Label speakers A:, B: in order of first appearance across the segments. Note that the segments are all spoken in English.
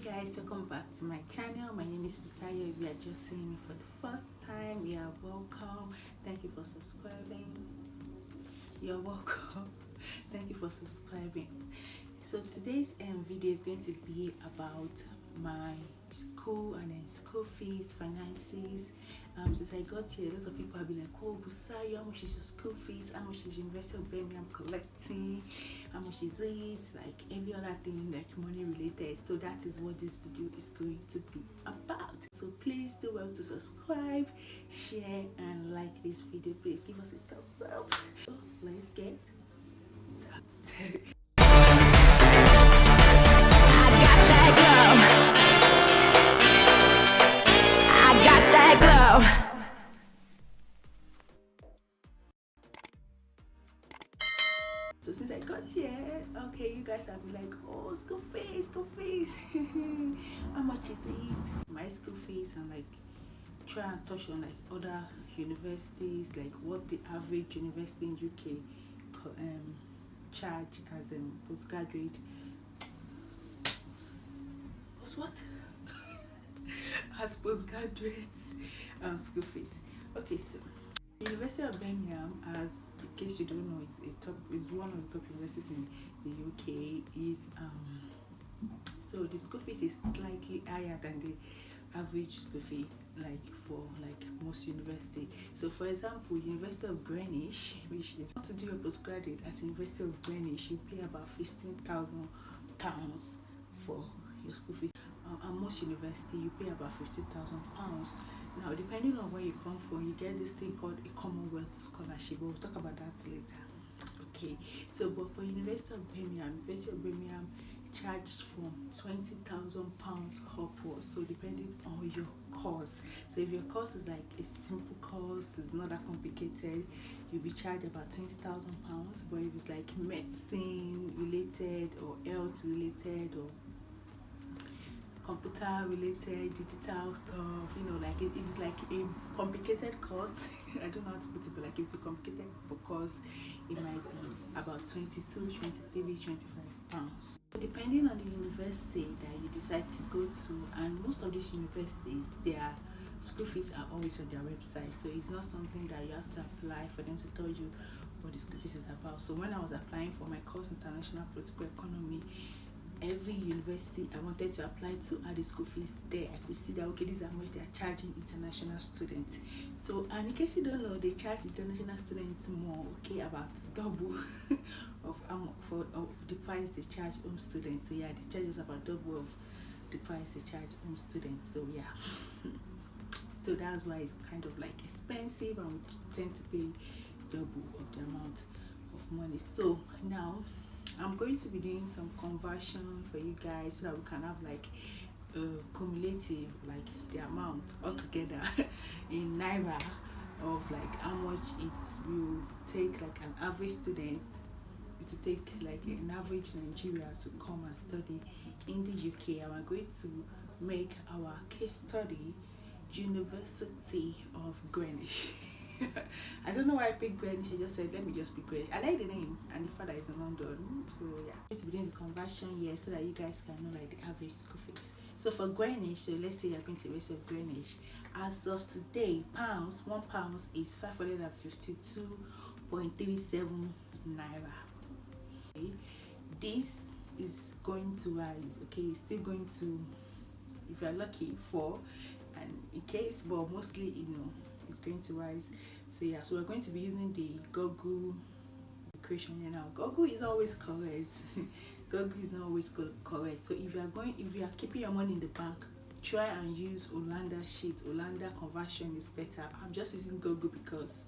A: Guys, welcome back to my channel. My name is Bisayo. If you are just seeing me for the first time, you are welcome. Thank you for subscribing. You're welcome. Thank you for subscribing. So today's video is going to be about my school and then school fees, finances. Since I got here, lots of people have been like, oh Busayo, how much is your school fees? How much is University of Birmingham collecting? How much is it? Like every other thing, like money related. So that is what this video is going to be about. So please do well to subscribe, share and like this video. Please give us a thumbs up. So let's get started. So since I got here, okay, you guys have been like, oh, school fees. How much is it? My school fees, and like try and touch on like other universities, like what the average university in UK charge as a postgraduate. As postgraduates school fees. Okay, so University of Birmingham, as in case you don't know, is one of the top universities in the UK. Is so the school fees is slightly higher than the average school fees, like for like most university. So for example, University of Greenwich, which is to do a postgraduate at University of Greenwich, you pay about £15,000 for your school fees. At most university, you pay about £15,000. Now, depending on where you come from, you get this thing called a Commonwealth scholarship. We'll talk about that later. Okay, so but for University of Birmingham charged from £20,000 upwards. So depending on your course. So if your course is like a simple course, it's not that complicated, you'll be charged about £20,000. But if it's like medicine related or health related or computer related, digital stuff, you know, like if it's like a complicated course, I don't know how to put it, but like if it's a complicated course, it might be about 22, 23, 25 pounds. Depending on the university that you decide to go to, and most of these universities, their school fees are always on their website, so it's not something that you have to apply for them to tell you what the school fees is about. So when I was applying for my course, International Political Economy, every university I wanted to apply to had the school fees there. I could see that, okay, this is how much they are charging international students. So, and in case you don't know, they charge international students more, okay, about double of the price they charge home students. So yeah, they charge us about double of the price they charge home students. So yeah, so that's why it's kind of like expensive, and we tend to pay double of the amount of money. So now I'm going to be doing some conversion for you guys so that we can have like cumulative, like the amount altogether in naira of like how much it will take like an average student to take like an average Nigeria to come and study in the UK. And we're going to make our case study University of Greenwich. I don't know why I picked Greenwich. I just said, let me just pick Greenwich. I like the name, and the father is in London. So yeah, I'm going to be doing the conversion here so that you guys can know like the average school fees. So for Greenwich, so let's say you're going to University of Greenwich. As of today, £1 is 552.37 naira. Okay. This is going to rise. Okay, it's still going to, if you're lucky, for, and in case, but mostly, you know, it's going to rise. So yeah, so we're going to be using the Google equation here now. Google is always correct. Google is not always correct. So if you are keeping your money in the bank, try and use Olanda sheet. Olanda conversion is better. I'm just using Google because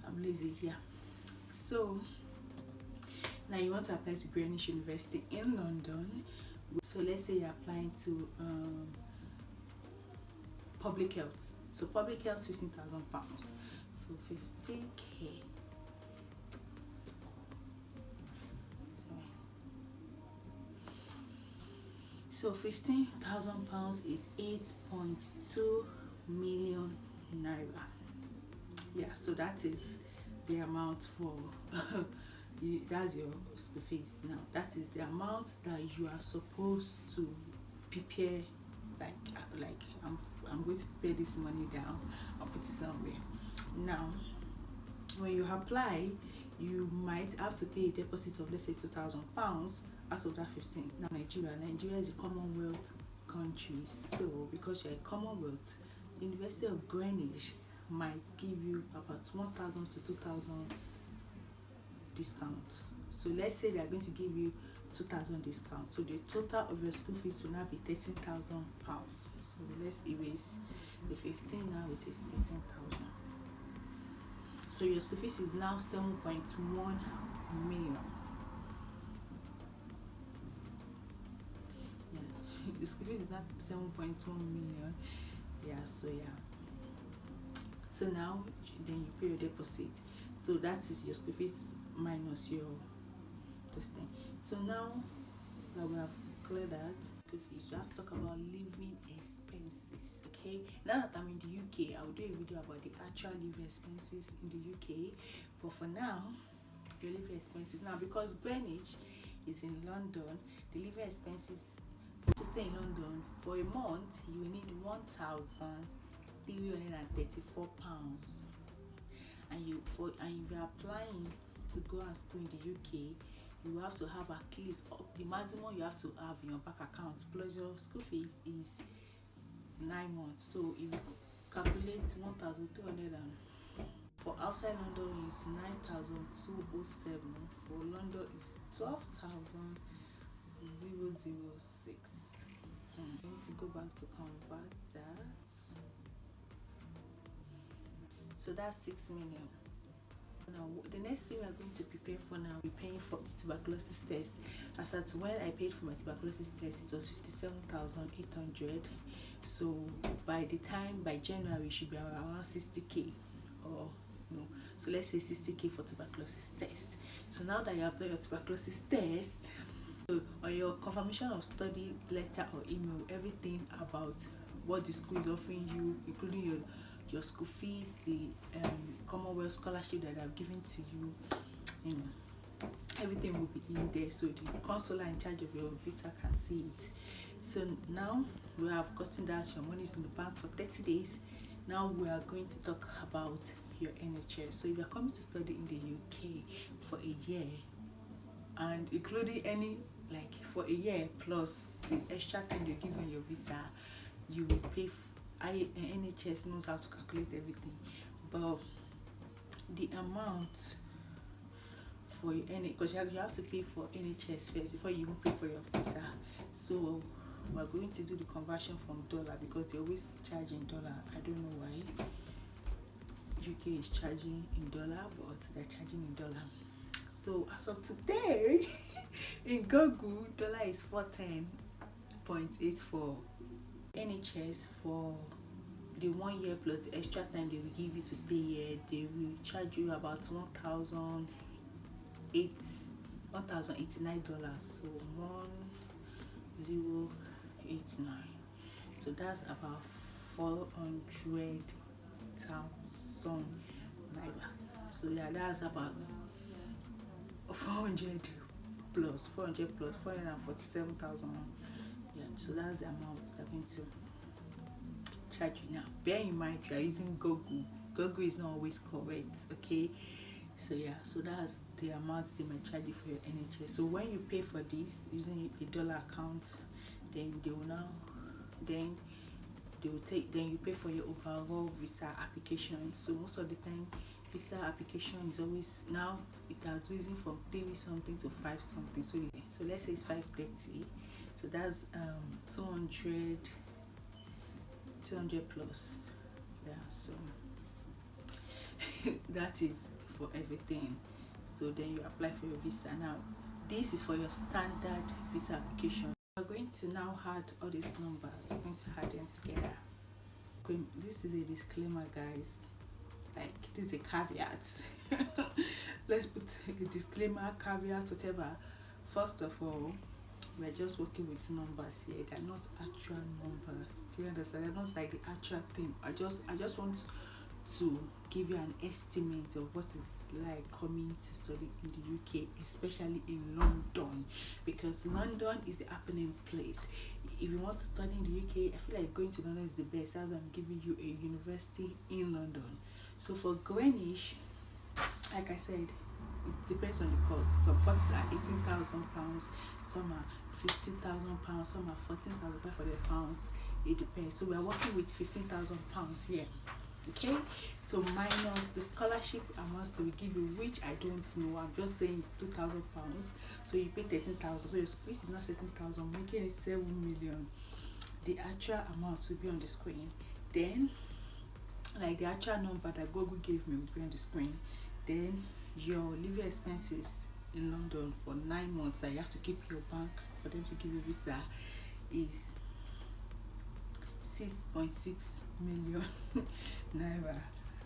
A: I'm lazy here. So now you want to apply to Greenwich University in London. So let's say you're applying to public health. So public health, £15,000. So 50k. So £15,000 is 8.2 million naira. Yeah, so that is the amount for that's your school fees. Now that is the amount that you are supposed to prepare, like I'm going to pay this money down and put it somewhere. Now when you apply, you might have to pay a deposit of, let's say, £2,000 out of that 15. Now Nigeria is a Commonwealth country, so because you're a Commonwealth, University of Greenwich might give you about 1,000 to 2,000 discount. So let's say they are going to give you 2,000 discount, so the total of your school fees will now be £13,000. So let's erase the 15, now it is 13,000. So your school fees is now 7.1 million. Yeah, the school fees is not 7.1 million. Yeah, so now then you pay your deposit. So that is your school fees minus your this thing. So now that we have cleared that school fees, you have to talk about living expenses. Okay, now that I'm in the UK, I'll do a video about the actual living expenses in the UK, but for now, the living expenses, now because Greenwich is in London, the living expenses to stay in London for a month, you will need £1,334, and if you are applying to go and school in the UK, you have to have at least the maximum you have to have in your bank account plus your school fees is 9 months. So if you calculate 1,200, for outside London is 9,207, for London is 12,006. I'm going to go back to convert that. So that's 6 million. Now the next thing we are going to prepare for now, we're paying for the tuberculosis test. As at when I paid for my tuberculosis test, it was 57,800. So by January, it should be around 60k, or no, so let's say 60k for tuberculosis test. So now that you have done your tuberculosis test, so on your confirmation of study letter or email, everything about what the school is offering you, including your school fees, the Commonwealth scholarship that I've given to you, everything will be in there, so the consular in charge of your visa can see it. So now we have gotten that your money is in the bank for 30 days. Now we are going to talk about your NHS. So if you are coming to study in the UK for a year, and including for a year plus the extra time you give on your visa, you will pay. NHS knows how to calculate everything, but the amount for your because you have to pay for NHS first before you even pay for your visa. So we're going to do the conversion from dollar, because they always charge in dollar. I don't know why UK is charging in dollar, but they're charging in dollar. So as of today, in Google, dollar is 410.84. NHS for the 1 year plus the extra time they will give you to stay here, they will charge you about $1,089. So 1089. So that's about 400,000 naira. So yeah, that's about 400 plus 447,000. Yeah, so that's the amount they're going to charge you. Now bear in mind, you are using Google is not always correct, okay? So yeah, so that's the amount they might charge you for your NHS. So when you pay for this using a dollar account, then they will you pay for your overall visa application. So most of the time visa application is always, now it has risen from 3 something to 5 something. So let's say it's 530. So that's 200 plus. Yeah, so that is for everything. So then you apply for your visa. Now this is for your standard visa application. We're going to now add all these numbers. We're going to add them together. This is a disclaimer, guys. Like, this is a caveat. Let's put a disclaimer, caveat, whatever. First of all, we're just working with numbers here. They're not actual numbers. Do you understand? They're not like the actual thing. I just want to give you an estimate of what is like coming to study in the UK, especially in London, because London is the happening place. If you want to study in the UK, I feel like going to London is the best, as I'm giving you a university in London. So for Greenwich, like I said, it depends on the cost. Some courses are £18,000, some are £15,000, some are £14,500. It depends. So we are working with £15,000 here. Okay, so minus the scholarship amounts they will give you, which I don't know. I'm just saying it's £2,000. So you pay 13,000. So your school fees is not 17,000, making it 7 million. The actual amount will be on the screen. Then, like the actual number that Google gave me will be on the screen. Then your living expenses in London for 9 months that you have to keep your bank for them to give you visa is 6.6 million naira.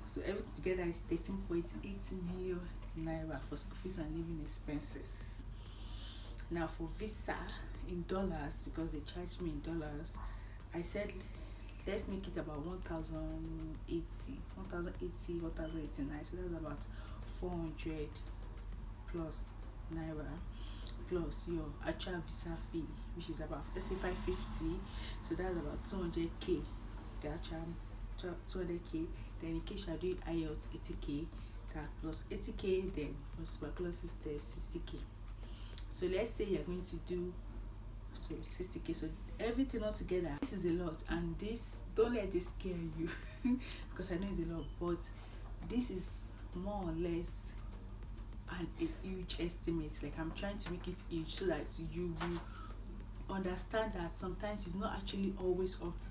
A: So everything together is 13.8 million naira for school fees and living expenses. Now for visa in dollars, because they charge me in dollars, I said let's make it about 1,080, 1,089. So that's about 400 plus naira, plus your actual visa fee, which is about, let's say, 550. So that's about 200k, the actual 200k. Then in case you are doing IELTS, 80k, that plus 80k. Then for tuberculosis there's 60k. So let's say you're going to do 60k. So everything all together, this is a lot, and this, don't let this scare you because I know it's a lot, but this is more or less a huge estimate. Like, I'm trying to make it huge so that you will understand that sometimes it's not actually always up to,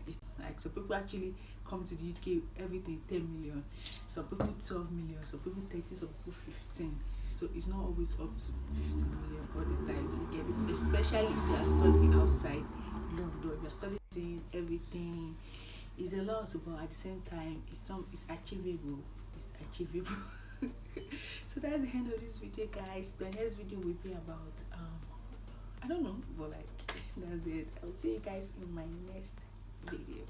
A: it's like, some people actually come to the UK, everything 10 million, some people 12 million, some people 30, some people 15. So it's not always up to 15 million all the time. You get it? Especially if you are studying outside London, if you are studying everything, is a lot, but at the same time it's achievable. It's achievable. So that's the end of this video, guys. The next video will be about I don't know, but like that's it. I'll see you guys in my next video.